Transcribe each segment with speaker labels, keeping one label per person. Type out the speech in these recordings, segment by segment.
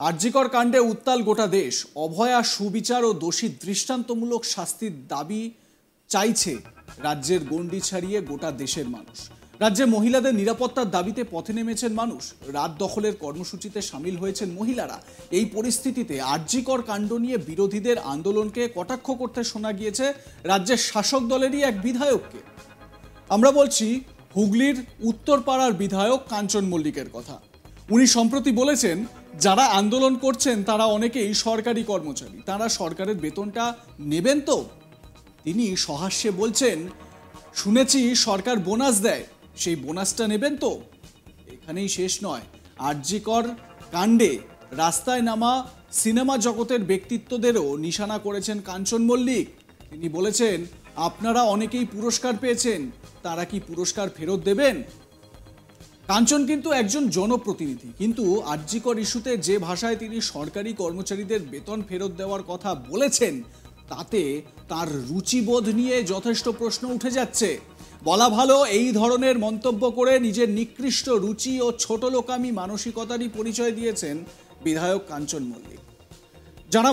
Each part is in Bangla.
Speaker 1: আরজিকর কাণ্ডে উত্তাল গোটা দেশ। অভয়া সুবিচার ও দোষী দৃষ্টান্তমূলক শাস্তির দাবি চাইছে রাজ্যের গণ্ডি ছাড়িয়ে গোটা দেশের মানুষ। রাজ্যে মহিলাদের নিরাপত্তার দাবিতে পথে নেমেছেন মানুষ। রাত দখলের কর্মসূচিতে সামিল হয়েছেন মহিলারা। এই পরিস্থিতিতে আরজিকর কাণ্ড নিয়ে বিরোধীদের আন্দোলনকে কটাক্ষ করতে শোনা গিয়েছে রাজ্যের শাসক দলেরই এক বিধায়ককে। আমরা বলছি হুগলির উত্তরপাড়ার বিধায়ক কাঞ্চন মল্লিকের কথা। উনি সম্প্রতি বলেছেন, যারা আন্দোলন করছেন তারা অনেকেই সরকারি কর্মচারী, তারা সরকারের বেতনটা নেবেন তো? তিনি সহাস্যে বলছেন, শুনেছি সরকার বোনাস দেয়, সেই বোনাসটা নেবেন তো? এখানেই শেষ নয়, আরজিকর কাণ্ডে রাস্তায় নামা সিনেমা জগতের ব্যক্তিত্বদেরও নিশানা করেছেন কাঞ্চন মল্লিক। তিনি বলেছেন, আপনারা অনেকেই পুরস্কার পেয়েছেন, তারা কি পুরস্কার ফেরত দেবেন? কাঞ্চন কিন্তু একজন জনপ্রতিনিধি, কিন্তু আরজিকর ইস্যুতে যে ভাষায় তিনি সরকারি কর্মচারীদের বেতন ফেরত দেওয়ার কথা বলেছেন, তাতে তার রুচিবোধ নিয়ে যথেষ্ট প্রশ্ন উঠে যাচ্ছে। বলা ভালো, এই ধরনের মন্তব্য করে নিজের নিকৃষ্ট রুচি ও ছোটলোকামি মানসিকতারই পরিচয় দিয়েছেন বিধায়ক কাঞ্চন মল্লিক। যারা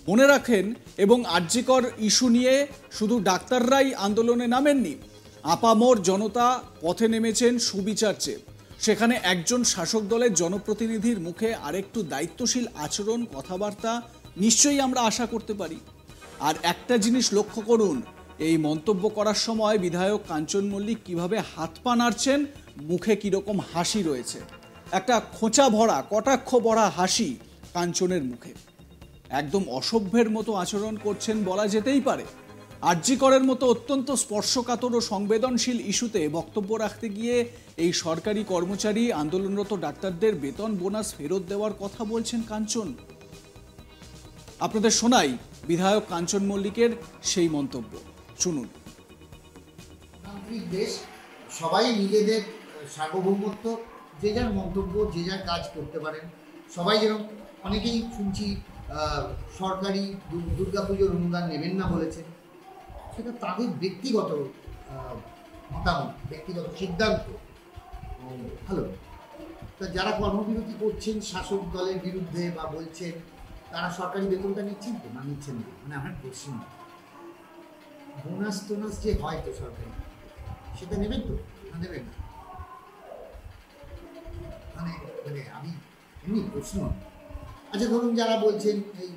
Speaker 1: মনে রাখেন এবং আরজিকর ইস্যু নিয়ে শুধু ডাক্তাররাই আন্দোলনে নামেননি, আপামর জনতা পথে নেমেছেন সুবিচার চেয়ে। সেখানে একজন শাসক দলের জনপ্রতিনিধির মুখে আরেকটু দায়িত্বশীল আচরণ, কথাবার্তা নিশ্চয়ই আমরা আশা করতে পারি। আর একটা জিনিস লক্ষ্য করুন, এই মন্তব্য করার সময় বিধায়ক কাঞ্চন মল্লিক কিভাবে হাত পা নাড়ছেন, মুখে কিরকম হাসি রয়েছে, একটা খোঁচা ভরা, কটাক্ষ ভরা হাসি কাঞ্চনের মুখে। একদম অসভ্যের মতো আচরণ করছেন বলা যেতেই পারে। আরজিকরের মতো অত্যন্ত স্পর্শকাতর ও সংবেদনশীল ইস্যুতে বক্তব্য রাখতে গিয়ে এই সরকারি কর্মচারী, আন্দোলনরত ডাক্তারদের বেতন বোনাস ফেরত দেওয়ার কথা বলছেন কাঞ্চন। আপনাদের শোনাই বিধায়ক কাঞ্চন মল্লিকের সেই মন্তব্য, শুনুন।
Speaker 2: দেশ, সবাই নিজেদের সার্বভৌমত্ব, যে যার মন্তব্য, যে যার কাজ করতে পারেন। সবাই যেরকম, অনেকেই শুনছি সরকারি দুর্গাপুজোর অনুদান নেবেন না বলেছেন, সেটা তাদের ব্যক্তিগত মতামত, ব্যক্তিগত সিদ্ধান্ত। ভালো, তা যারা কর্মবিরতি করছেন শাসক দলের বিরুদ্ধে বা বলছেন, তারা সরকারি বেতনটা নিচ্ছেন তো না নিচ্ছেন না? মানে আমার প্রশ্ন, বোনাস টোনাস যে হয় তো সরকারি, সেটা নেবেন তো না নেবেন না? মানে মানে আমি এমনি প্রশ্ন। আচ্ছা ধরুন, যারা বলছেন এই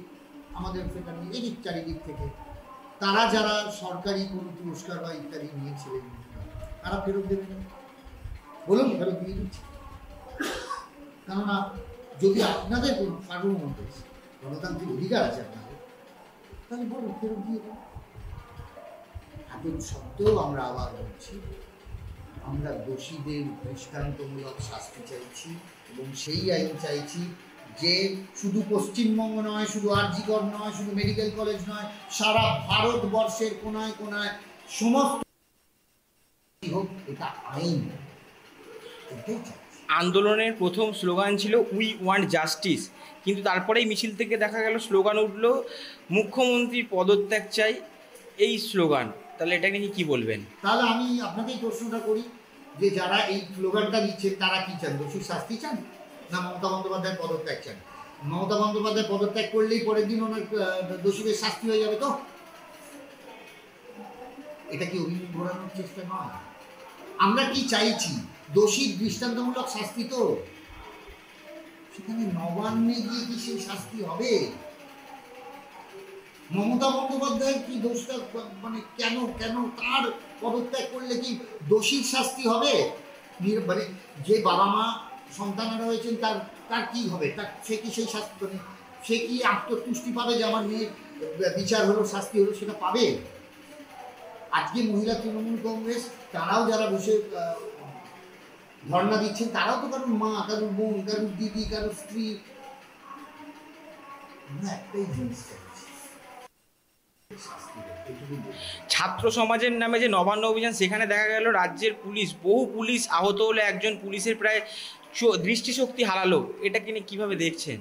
Speaker 2: আমাদের সেটা এদিক চারিদিক থেকে, তারা যারা সরকারি কোনো পুরস্কার বা ইত্যাদি নিয়েছিলেন, তারা ফেরত দেবেন না? বলুন, ফেরত দিয়ে দিচ্ছি। কেননা যদি আপনাদের কোনো সার্বভৌমত্ব, গণতান্ত্রিক অধিকার আছে আপনাদের, তাহলে বলুন ফেরত দিয়ে দেন। এত সত্ত্বেও আমরা আবার বলছি, আমরা দোষীদের দৃষ্টান্তমূলক শাস্তি চাইছি এবং সেই আইন চাইছি যে শুধু পশ্চিমবঙ্গ নয়, শুধু আরজিকর নয়, শুধু মেডিকেল কলেজ নয়, সারা ভারতবর্ষের কোনায় কোনায় সমস্ত হোক, এটা আইন।
Speaker 3: আন্দোলনের প্রথম স্লোগান ছিল উই ওয়ান্ট জাস্টিস, কিন্তু তারপরেই মিছিল থেকে দেখা গেল স্লোগান উঠল মুখ্যমন্ত্রীর পদত্যাগ চাই, এই স্লোগান। তাহলে এটা নিয়ে কি বলবেন?
Speaker 2: তাহলে আমি আপনাকেই প্রশ্নটা করি, যে যারা এই স্লোগানটা দিচ্ছে তারা কি চান? দোষীর শাস্তি চান না মমতা বন্দ্যোপাধ্যায়ের পদত্যাগ চান? মমতা বন্দ্যোপাধ্যায় পদত্যাগ করলেই পরের দিন ওনার দোষীদের শাস্তি হয়ে যাবে তো? এটা কি অভিযোগ ঘোরানোর চেষ্টা নয়? আমরা কি চাইছি? দোষীর দৃষ্টান্তমূলক শাস্তি তো। সেখানে নবান্নে গিয়ে কি সেই শাস্তি হবে? মমতা বন্দ্যোপাধ্যায় কি দোষটা, মানে কেন তার পদত্যাগ করলে কি দোষীর শাস্তি হবে? মানে যে বাবা মা সন্তানেরা হয়েছেন, তার কি হবে? সে কি সেই শাস্তি, মানে সে কি আত্মতুষ্টি পাবে যে আমার মেয়ের বিচার হলো, শাস্তি হলো, সেটা পাবে? আজকে মহিলা তৃণমূল কংগ্রেস, তারাও যারা বসে ধর্ণা দিচ্ছেন, তারাও তো কারোর মা, কারোর বোন, কারোর দিদি, কারোর স্ত্রী। আমরা একটাই জিনিস চাইছি,
Speaker 3: ছাত্র সমাজের নামে যে নবান্ন অভিযান, সেখানে দেখা গেল রাজ্যের পুলিশ, বহু পুলিশ আহত হলো, একজন পুলিশের প্রায় দৃষ্টিশক্তি হারালো। এটাকে নিয়ে কিভাবে দেখছেন?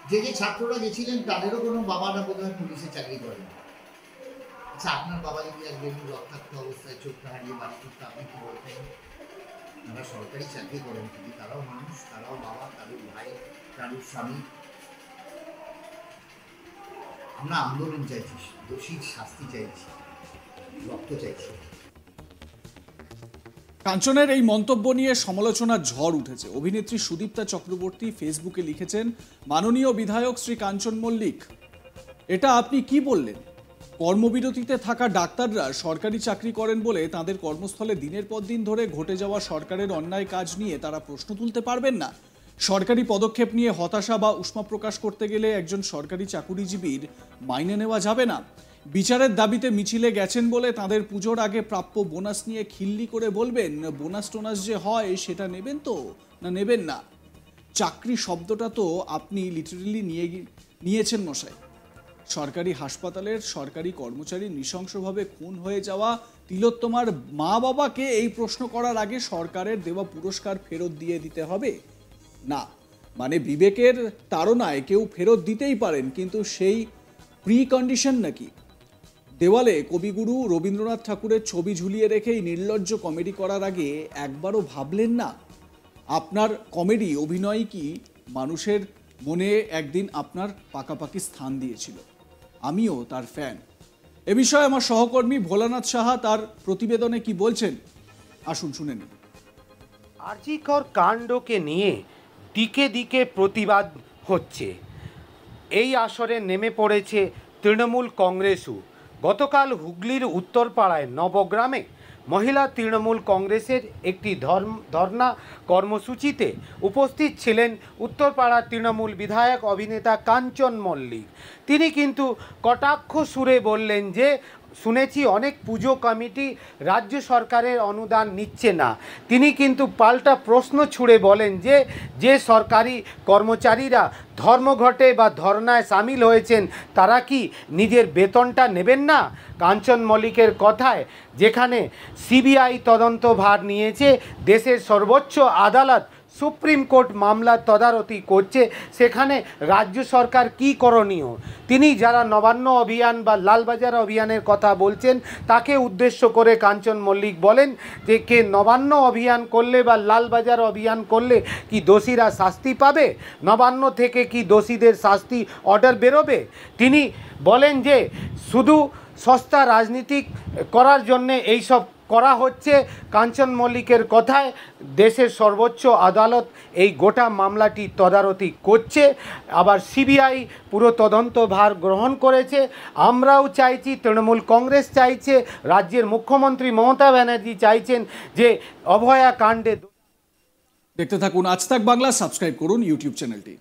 Speaker 2: যে ছাত্ররা গেছিলেন তাদেরও কোনো বাবারা বোধহয় পুলিশে চাকরি করেন। আচ্ছা, আপনার বাবা যদি একজন রক্তাক্ত অবস্থায় চোখটা হারিয়ে বাড়ি করতে, আপনি কি বলতেন? তারা সরকারি চাকরি করেন, কিন্তু তারাও মানুষ, তারাও বাবা, কারোর ভাই, কারোর স্বামী। আমরা আন্দোলন চাইছি, দোষীর শাস্তি চাইছি, রক্ত চাইছি।
Speaker 1: কাঞ্চনের এই মন্তব্য নিয়ে সমালোচনার ঝড় উঠেছে। অভিনেত্রী সুদীপ্তা চক্রবর্তী ফেসবুকে লিখেছেন, মাননীয় বিধায়ক শ্রী কাঞ্চন মল্লিক, এটা আপনি কি বললেন? কর্মবিরতিতে থাকা ডাক্তাররা সরকারি চাকরি করেন বলে তাদের কর্মস্থলে দিনের পর দিন ধরে ঘটে যাওয়া সরকারের অন্যায় কাজ নিয়ে তারা প্রশ্ন তুলতে পারবেন না? সরকারি পদক্ষেপ নিয়ে হতাশা বা উষ্মা প্রকাশ করতে গেলে একজন সরকারি চাকুরিজীবীর মাইনে নেওয়া যাবে না। বিচারের দাবিতে মিছিলে গেছেন বলে তাদের পুজোর আগে প্রাপ্য বোনাস নিয়ে খিল্লি করে বলবেন, বোনাস টোনাস যে হয় সেটা নেবেন তো না নেবেন না? চাকরি শব্দটা তো আপনি লিটারেলি নিয়েছেন মশাই। সরকারি হাসপাতালের সরকারি কর্মচারী নৃশংসভাবে খুন হয়ে যাওয়া তিলোত্তমার মা বাবাকে এই প্রশ্ন করার আগে সরকারের দেওয়া পুরস্কার ফেরত দিয়ে দিতে হবে না? মানে বিবেকের তাড়নায় কেউ ফেরত দিতেই পারেন, কিন্তু সেই প্রি কন্ডিশন নাকি? দেওয়ালে কবিগুরু রবীন্দ্রনাথ ঠাকুরের ছবি ঝুলিয়ে রেখেই নির্লজ্জ কমেডি করার আগে একবারও ভাবলেন না আপনার কমেডি অভিনয় কি মানুষের মনে একদিন আপনার পাকাপাকি স্থান দিয়েছিল? আমিও তার ফ্যান। এ বিষয়ে আমার সহকর্মী ভোলানাথ সাহা তার প্রতিবেদনে কি বলছেন, আসুন শুনে নিন।
Speaker 4: আরজিকর কাণ্ডকে নিয়ে দিকে দিকে প্রতিবাদ হচ্ছে। এই আসরে নেমে পড়েছে তৃণমূল কংগ্রেসও। গতকাল হুগলির উত্তরপাড়ায় নবগ্রামে মহিলা তৃণমূল কংগ্রেসের একটি ধর্ণা কর্মসূচিতে উপস্থিত ছিলেন উত্তরপাড়ার তৃণমূল বিধায়ক অভিনেতা কাঞ্চন মল্লিক। তিনি কিন্তু কটাক্ষ সুরে বললেন যে, শুনেছি অনেক পুজো কমিটি রাজ্য সরকারের অনুদান নিচ্ছে না। তিনি কিন্তু পাল্টা প্রশ্ন ছুড়ে বলেন যে, যে সরকারি কর্মচারীরা ধর্মঘটে বা ধর্নায় সামিল হয়েছেন তারা কি নিজের বেতনটা নেবেন না? কাঞ্চন মল্লিকের কথায়, যেখানে সিবিআই তদন্তভার নিয়েছে, দেশের সর্বোচ্চ আদালত সুপ্রিম কোর্ট মামলার তদারকি করছে, সেখানে রাজ্য সরকার কি করণীয়? তিনি যারা নবান্ন অভিযান বা লালবাজার অভিযানের কথা বলছেন তাকে উদ্দেশ্য করে কাঞ্চন মল্লিক বলেন যে, কে নবান্ন অভিযান করলে বা লালবাজার অভিযান করলে কি দোষীরা শাস্তি পাবে? নবান্ন থেকে কি দোষীদের শাস্তি অর্ডার বেরোবে? তিনি বলেন যে শুধু সস্তা রাজনীতি করার জন্যে এইসব করা হচ্ছে। কাঞ্চন মল্লিকের কথায়, দেশের সর্বোচ্চ আদালত এই গোটা মামলাটি তদারকি করছে, আবার সিবিআই পুরো তদন্তভার গ্রহণ করেছে। আমরাও চাইছি, তৃণমূল কংগ্রেস চাইছে, রাজ্যের মুখ্যমন্ত্রী মমতা ব্যানার্জি চাইছেন যে অভয়া কাণ্ডে।
Speaker 1: দেখতে থাকুন আজ তাক বাংলা, সাবস্ক্রাইব করুন ইউটিউব চ্যানেলটি।